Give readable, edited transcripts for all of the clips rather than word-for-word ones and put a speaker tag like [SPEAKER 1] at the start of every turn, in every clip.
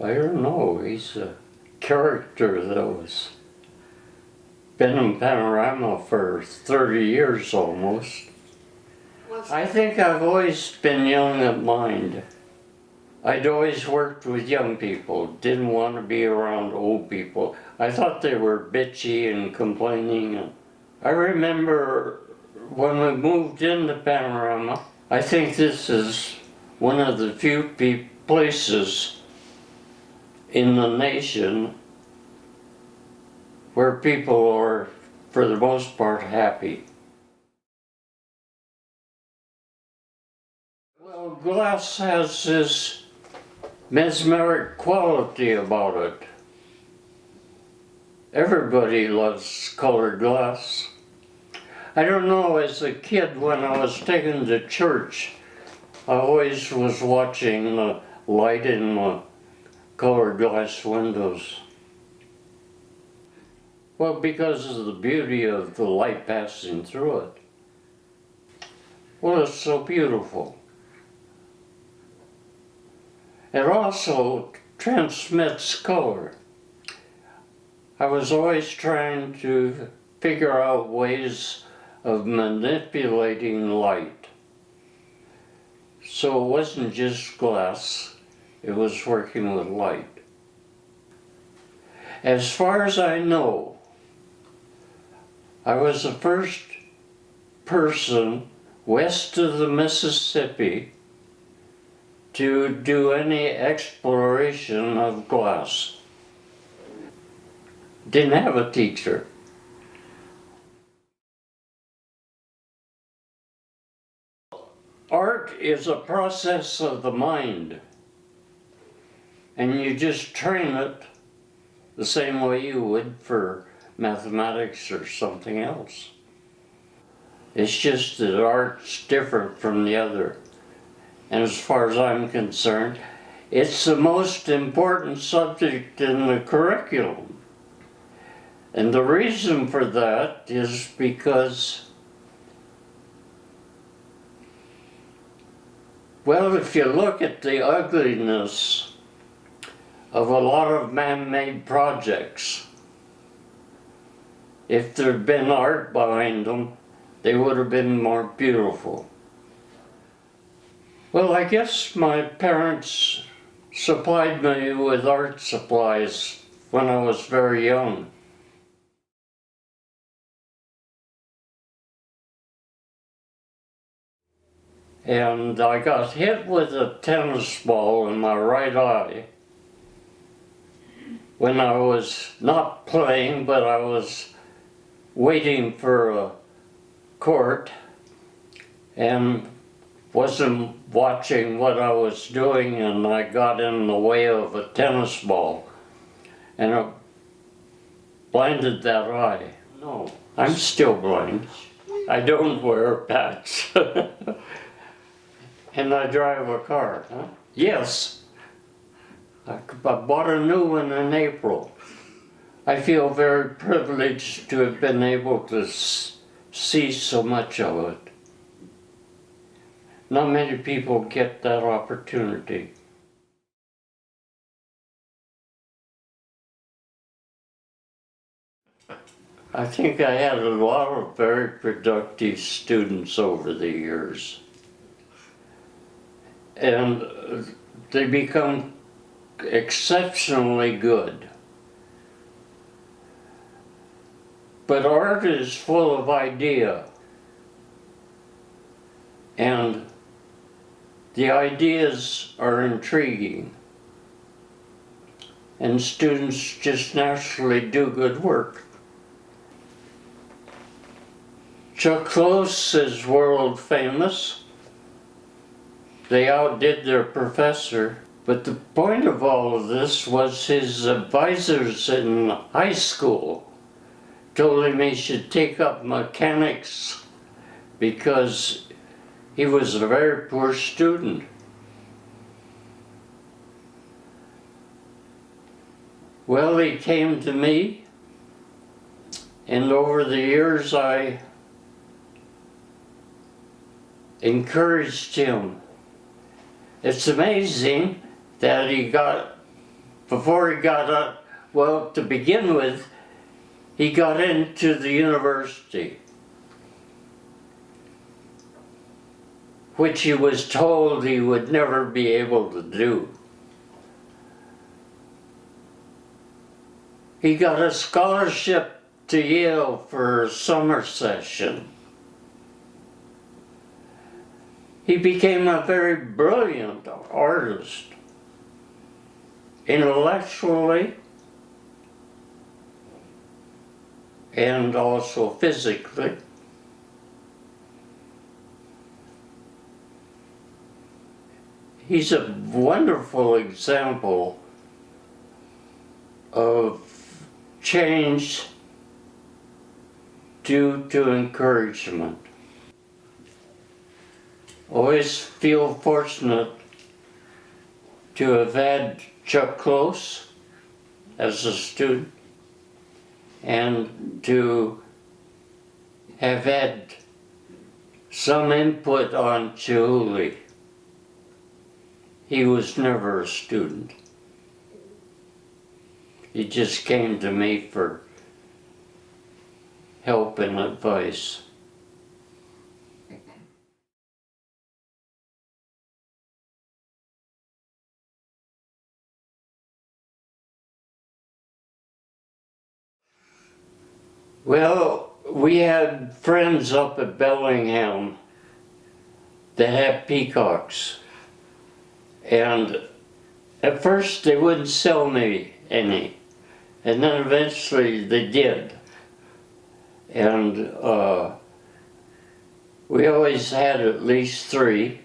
[SPEAKER 1] I don't know, he's a character that was been in Panorama for 30 years almost. I think I've always been young at mind. I'd always worked with young people, didn't want to be around old people. I thought they were bitchy and complaining. I remember when we moved into Panorama, I think this is one of the few places in the nation where people are, for the most part, happy. Well, glass has this mesmeric quality about it. Everybody loves colored glass. I don't know, as a kid when I was taken to church, I always was watching the light in the colored glass windows. Well, because of the beauty of the light passing through it. Well, it's so beautiful. It also transmits color. I was always trying to figure out ways of manipulating light. So it wasn't just glass, it was working with light. As far as I know, I was the first person west of the Mississippi to do any exploration of glass. Didn't have a teacher. Art is a process of the mind, and you just train it the same way you would for mathematics or something else. It's just that art's different from the other. And as far as I'm concerned, it's the most important subject in the curriculum. And the reason for that is because, well, if you look at the ugliness of a lot of man-made projects, if there'd been art behind them, they would have been more beautiful. Well, I guess my parents supplied me with art supplies when I was very young. And I got hit with a tennis ball in my right eye when I was not playing, but I was waiting for a court and wasn't watching what I was doing, and I got in the way of a tennis ball and it blinded that eye. No, I'm still blind. I don't wear a patch. And I drive a car, huh? Yes. I bought a new one in April. I feel very privileged to have been able to see so much of it. Not many people get that opportunity. I think I had a lot of very productive students over the years. And they become exceptionally good. But art is full of idea. And the ideas are intriguing. And students just naturally do good work. Chuck Close is world famous. They outdid their professor, but the point of all of this was his advisors in high school told him he should take up mechanics because he was a very poor student. Well, he came to me, and over the years I encouraged him. It's amazing that he got before he got up, well, to begin with, he got into the university, which he was told he would never be able to do. He got a scholarship to Yale for a summer session. He became a very brilliant artist, intellectually and also physically. He's a wonderful example of change due to encouragement. Always feel fortunate to have had Chuck Close as a student and to have had some input on Chihuly. He was never a student. He just came to me for help and advice. Well, we had friends up at Bellingham that had peacocks, and at first they wouldn't sell me any, and then eventually they did. And we always had at least 3.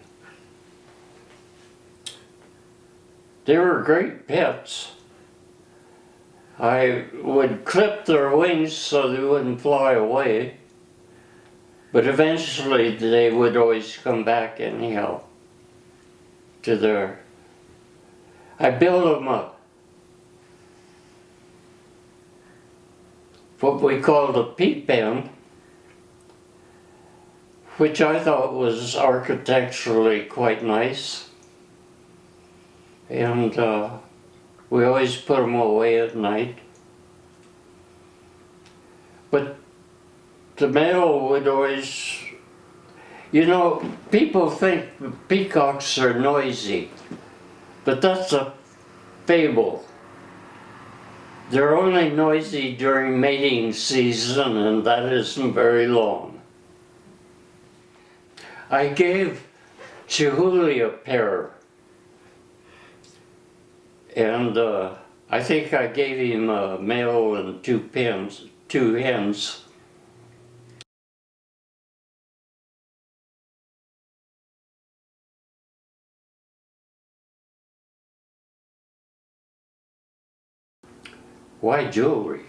[SPEAKER 1] They were great pets. I would clip their wings so they wouldn't fly away, but eventually they would always come back anyhow to their... I built them what we called a peep pen, which I thought was architecturally quite nice. And we always put them away at night. But the male would always, you know, people think peacocks are noisy, but that's a fable. They're only noisy during mating season, and that isn't very long. I gave Chihuly a pair, and I think I gave him a male and 2 hens. Why jewelry?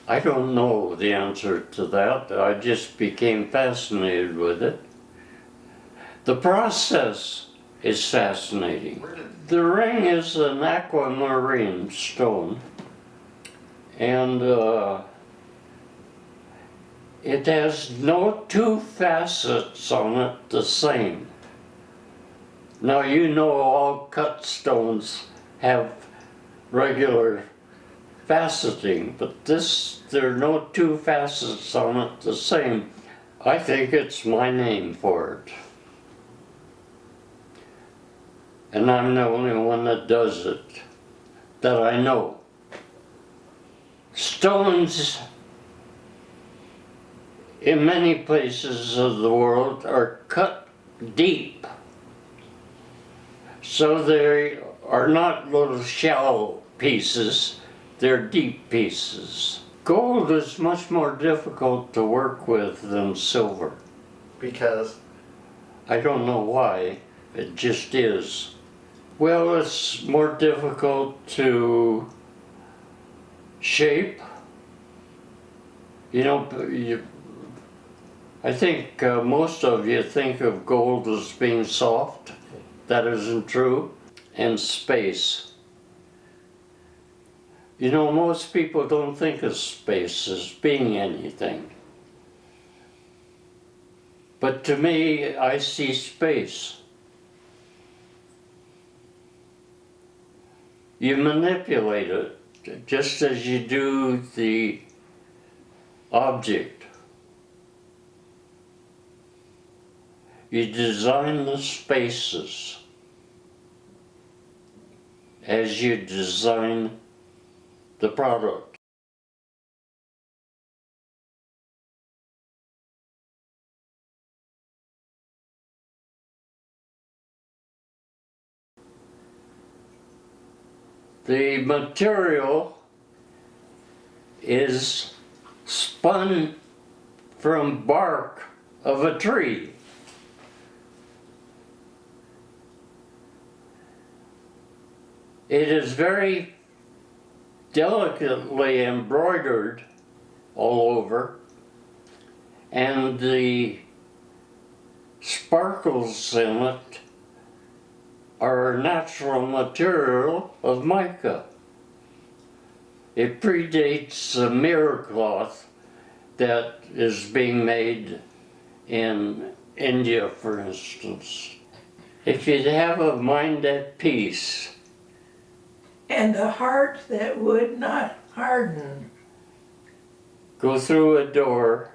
[SPEAKER 1] I don't know the answer to that. I just became fascinated with it. The process is fascinating. The ring is an aquamarine stone, and it has no 2 facets on it the same. Now, you know all cut stones have regular faceting, but there are no 2 facets on it the same. I think it's my name for it. And I'm the only one that does it, that I know. Stones in many places of the world are cut deep, so they are not little shallow pieces, they're deep pieces. Gold is much more difficult to work with than silver.
[SPEAKER 2] Because?
[SPEAKER 1] I don't know why, it just is. Well, it's more difficult to shape. You know, I think most of you think of gold as being soft. That isn't true. And space. You know, most people don't think of space as being anything. But to me, I see space. You manipulate it just as you do the object. You design the spaces as you design the product. The material is spun from bark of a tree. It is very delicately embroidered all over, and the sparkles in it are a natural material of mica. It predates the mirror cloth that is being made in India, for instance. If you'd have a mind at peace,
[SPEAKER 2] and a heart that would not harden,
[SPEAKER 1] go through a door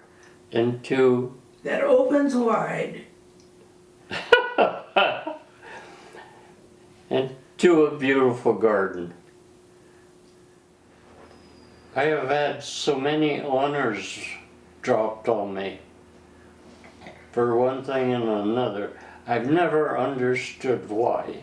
[SPEAKER 1] into
[SPEAKER 2] that opens wide,
[SPEAKER 1] into a beautiful garden. I have had so many honors dropped on me for one thing and another. I've never understood why.